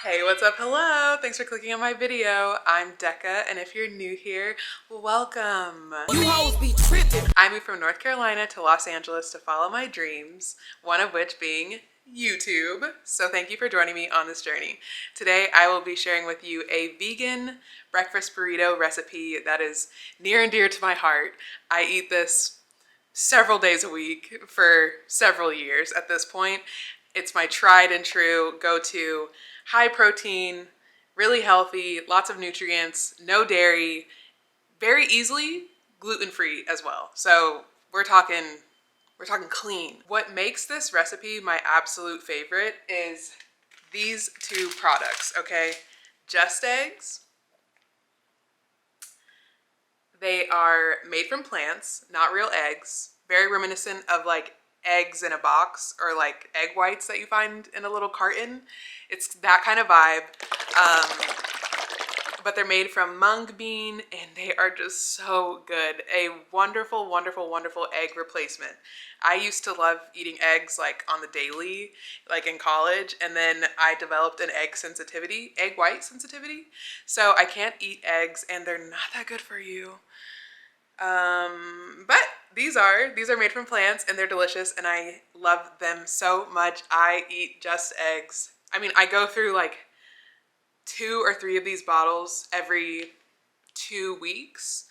Hey, what's up? Hello! Thanks for clicking on my video. I'm Deka, and if you're new here, welcome. You hoes be tripping. I moved from North Carolina to Los Angeles to follow my dreams, one of which being YouTube. So thank you for joining me on this journey. Today I will be sharing with you a vegan breakfast burrito recipe that is near and dear to my heart. I eat this several days a week for several years at this point. It's my tried and true go-to, high protein, really healthy, lots of nutrients, no dairy, very easily gluten-free as well. So we're talking clean. What makes this recipe my absolute favorite is these two products, okay? Just Eggs. They are made from plants, not real eggs. Very reminiscent of like eggs in a box or like egg whites that you find in a little carton. It's that kind of vibe. But they're made from mung bean and they are just so good. A wonderful, wonderful, wonderful egg replacement. I used to love eating eggs like on the daily, like in college, and then I developed an egg white sensitivity. So I can't eat eggs and they're not that good for you. But these are made from plants and they're delicious and I love them so much. I eat Just Eggs. I mean, I go through like 2 or 3 of these bottles every 2 weeks.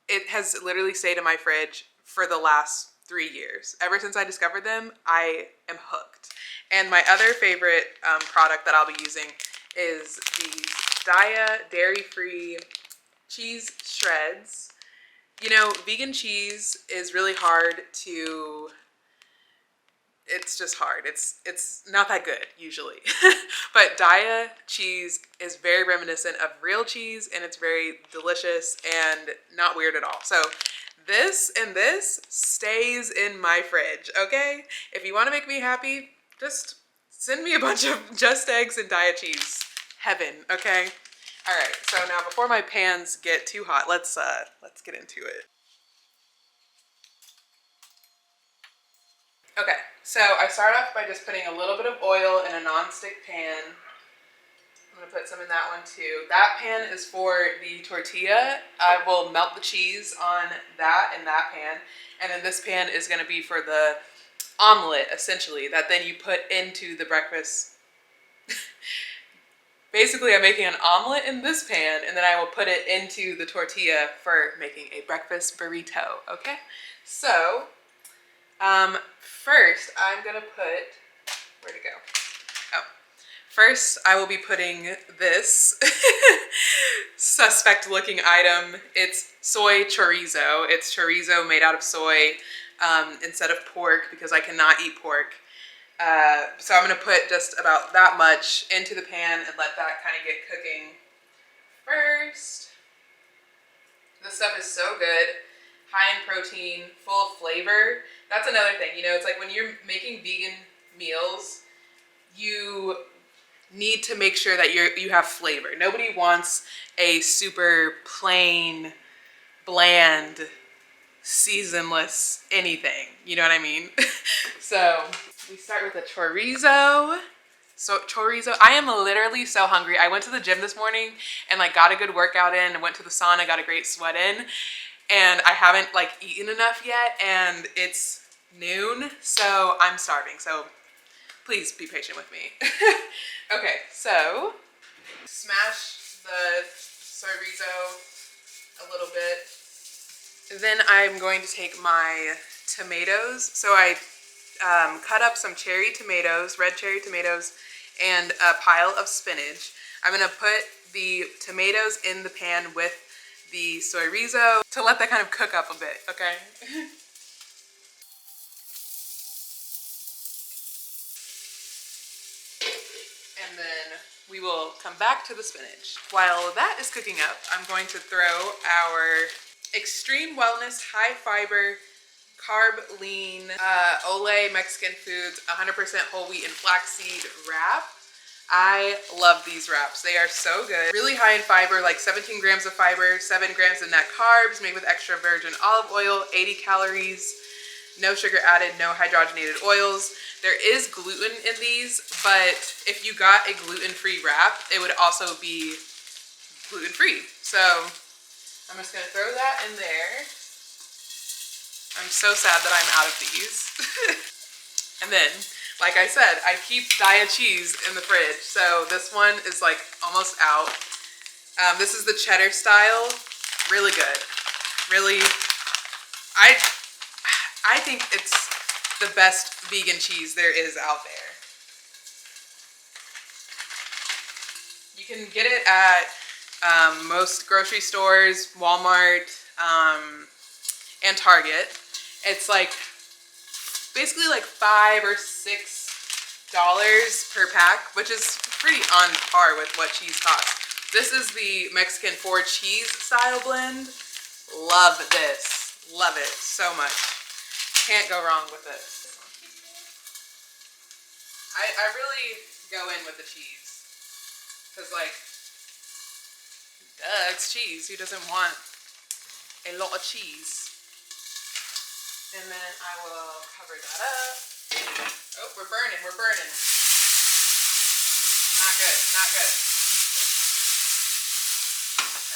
It has literally stayed in my fridge for the last 3 years. Ever since I discovered them, I am hooked. And my other favorite product that I'll be using is these Daiya dairy-free cheese shreds. You know, vegan cheese is really hard to, it's just hard. It's not that good usually. But Daiya cheese is very reminiscent of real cheese and it's very delicious and not weird at all. So this and this stays in my fridge, okay? If you want to make me happy, just send me a bunch of Just Eggs and Daiya cheese. Heaven, okay? All right, so now before my pans get too hot, let's get into it. Okay, so I start off by just putting a little bit of oil in a non-stick pan. I'm gonna put some in that one too. That pan is for the tortilla. I will melt the cheese on that in that pan. And then this pan is gonna be for the omelet, essentially, that then you put into the breakfast. Basically, I'm making an omelet in this pan and then I will put it into the tortilla for making a breakfast burrito, okay? So, first I'm gonna put, where'd it go? Oh, first I will be putting this suspect looking item. It's soy chorizo. It's chorizo made out of soy instead of pork because I cannot eat pork. So I'm gonna put just about that much into the pan and let that kind of get cooking first. This stuff is so good, high in protein, full of flavor. That's another thing, you know, it's like when you're making vegan meals, you need to make sure that you have flavor. Nobody wants a super plain, bland, seasonless anything, you know what I mean? So we start with the chorizo. So chorizo, I am literally so hungry. I went to the gym this morning and like got a good workout in and went to the sauna, got a great sweat in, and I haven't like eaten enough yet and it's noon, so I'm starving. So please be patient with me. Okay, so smash the chorizo a little bit. Then I'm going to take my tomatoes. So I cut up some cherry tomatoes, red cherry tomatoes, and a pile of spinach. I'm gonna put the tomatoes in the pan with the chorizo to let that kind of cook up a bit, okay? And then we will come back to the spinach. While that is cooking up, I'm going to throw our Extreme Wellness High Fiber Carb Lean Ole Mexican Foods 100% whole wheat and flaxseed wrap. I love these wraps. They are so good. Really high in fiber, like 17 grams of fiber, 7 grams of net carbs, made with extra virgin olive oil, 80 calories. no sugar added, no hydrogenated oils. There is gluten in these, but if you got a gluten-free wrap, it would also be gluten-free. So I'm just gonna throw that in there. I'm so sad that I'm out of these. And then, like I said, I keep Daiya cheese in the fridge. So this one is like almost out. This is the cheddar style. Really good. Really, I think it's the best vegan cheese there is out there. You can get it at most grocery stores, Walmart, and Target. It's like basically like $5 or $6 per pack, which is pretty on par with what cheese costs. This is the Mexican 4 cheese style blend. Love this. Love it so much. Can't go wrong with it. I really go in with the cheese. Because like, duh, it's cheese. Who doesn't want a lot of cheese? And then I will cover that up. Oh, we're burning, we're burning. Not good, not good.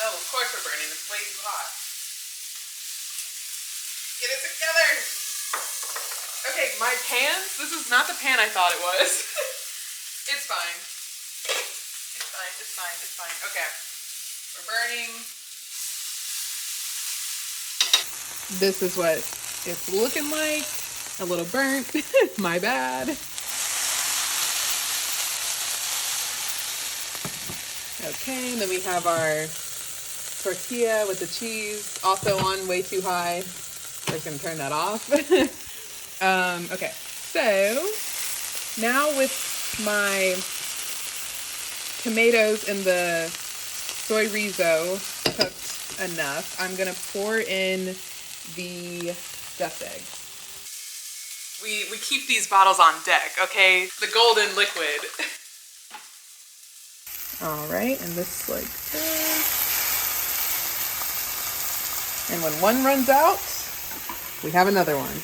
Oh, of course we're burning, it's way too hot. Get it together. Okay, my pans, this is not the pan I thought it was. It's fine. It's fine, it's fine, it's fine. Okay, we're burning. This is what it's looking like. A little burnt. My bad. Okay, and then we have our tortilla with the cheese, also on way too high. We're just gonna turn that off. Okay, so now with my tomatoes and the soy rizo cooked enough, I'm gonna pour in the stuffed eggs. We keep these bottles on deck, okay? The golden liquid. All right, and this like this. And when one runs out, we have another one.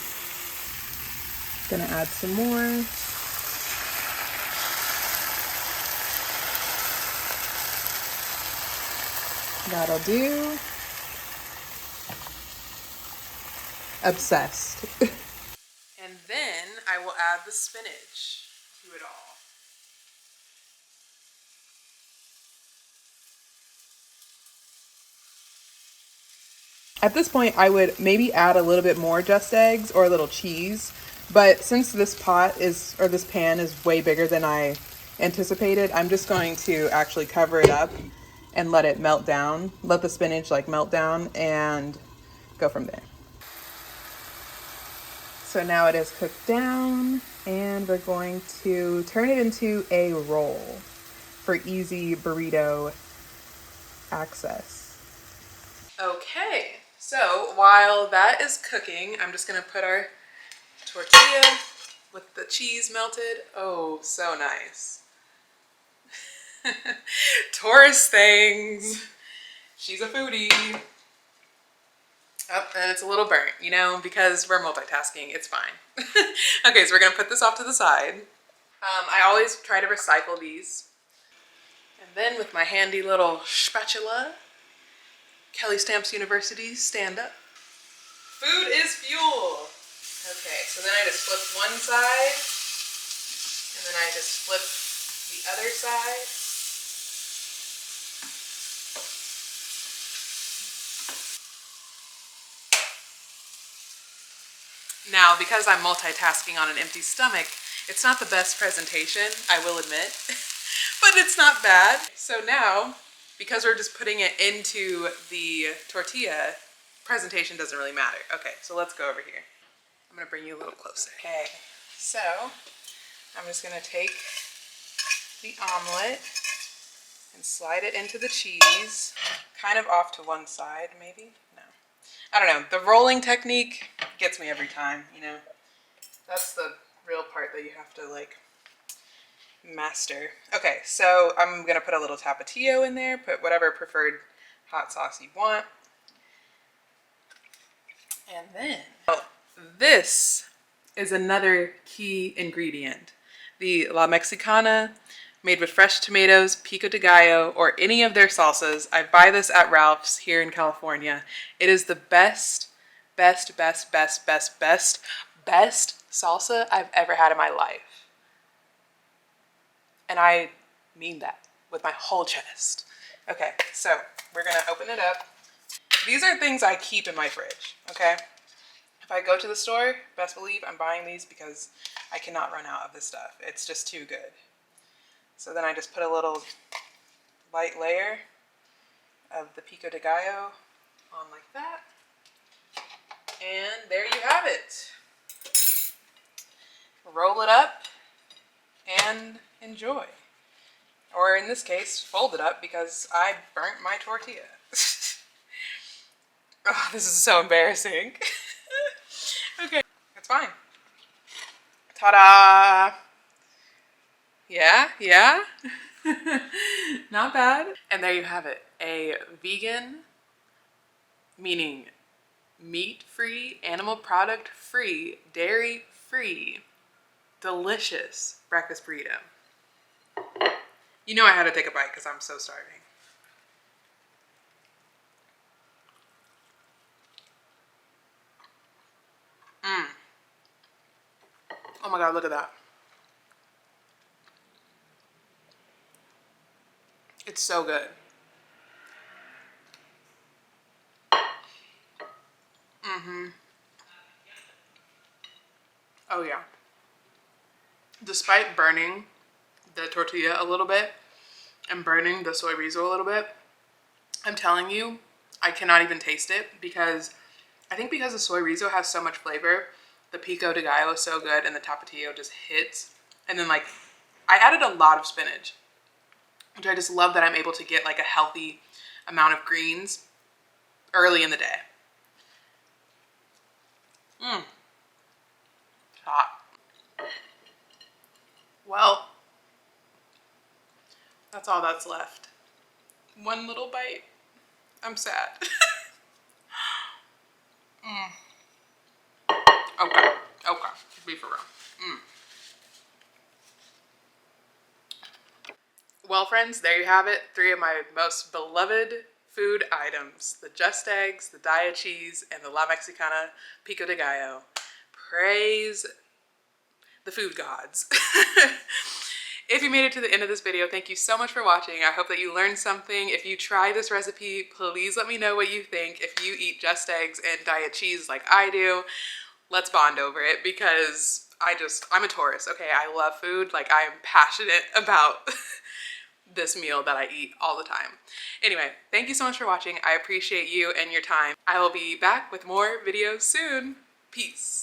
Gonna add some more. That'll do. Obsessed. And then I will add the spinach to it all. At this point, I would maybe add a little bit more just eggs or a little cheese. But since this pot is, or this pan is way bigger than I anticipated, I'm just going to actually cover it up and let it melt down. Let the spinach like melt down and go from there. So now it is cooked down and we're going to turn it into a roll for easy burrito access. Okay, so while that is cooking, I'm just gonna put our tortilla with the cheese melted. Oh, so nice. Taurus things. She's a foodie. Oh, and it's a little burnt, you know, because we're multitasking, it's fine. Okay, so we're gonna put this off to the side. I always try to recycle these. And then with my handy little spatula, Kelly Stamps University, stand up. Food is fuel. Okay, so then I just flip one side, and then I just flip the other side. Now, because I'm multitasking on an empty stomach, it's not the best presentation, I will admit, but it's not bad. So now, because we're just putting it into the tortilla, presentation doesn't really matter. Okay, so let's go over here. I'm gonna bring you a little closer. Okay, so I'm just gonna take the omelet and slide it into the cheese, kind of off to one side, maybe? No. I don't know, the rolling technique gets me every time, you know? That's the real part that you have to like master. Okay, so I'm gonna put a little tapatio in there, put whatever preferred hot sauce you want. And then, this is another key ingredient. The La Mexicana, made with fresh tomatoes, pico de gallo, or any of their salsas. I buy this at Ralph's here in California. It is the best salsa I've ever had in my life. And I mean that with my whole chest. Okay, so we're gonna open it up. These are things I keep in my fridge, okay? If I go to the store, best believe I'm buying these because I cannot run out of this stuff. It's just too good. So then I just put a little light layer of the pico de gallo on like that. And there you have it. Roll it up and enjoy. Or in this case, fold it up because I burnt my tortilla. Oh, this is so embarrassing. Okay, it's fine. Ta-da! Yeah. Not bad. And there you have it. A vegan, meaning meat-free, animal product-free, dairy-free, delicious breakfast burrito. You know I had to take a bite because I'm so starving. Oh my God, look at that. It's so good. Oh yeah. Despite burning the tortilla a little bit and burning the soy rizo a little bit, I'm telling you, I cannot even taste it because I think because the soy rizo has so much flavor, the pico de gallo is so good and the tapatio just hits. And then like, I added a lot of spinach, which I just love that I'm able to get like a healthy amount of greens early in the day. Hot. Well, that's all that's left. One little bite. I'm sad. Okay. Be for real. Well, friends, there you have it. 3 of my most beloved food items. The Just Eggs, the Daiya cheese, and the La Mexicana pico de gallo. Praise the food gods. If you made it to the end of this video, thank you so much for watching. I hope that you learned something. If you try this recipe, please let me know what you think. If you eat Just Eggs and Daiya cheese like I do, let's bond over it because I'm a Taurus, okay? I love food. Like, I am passionate about this meal that I eat all the time. Anyway, thank you so much for watching. I appreciate you and your time. I will be back with more videos soon. Peace.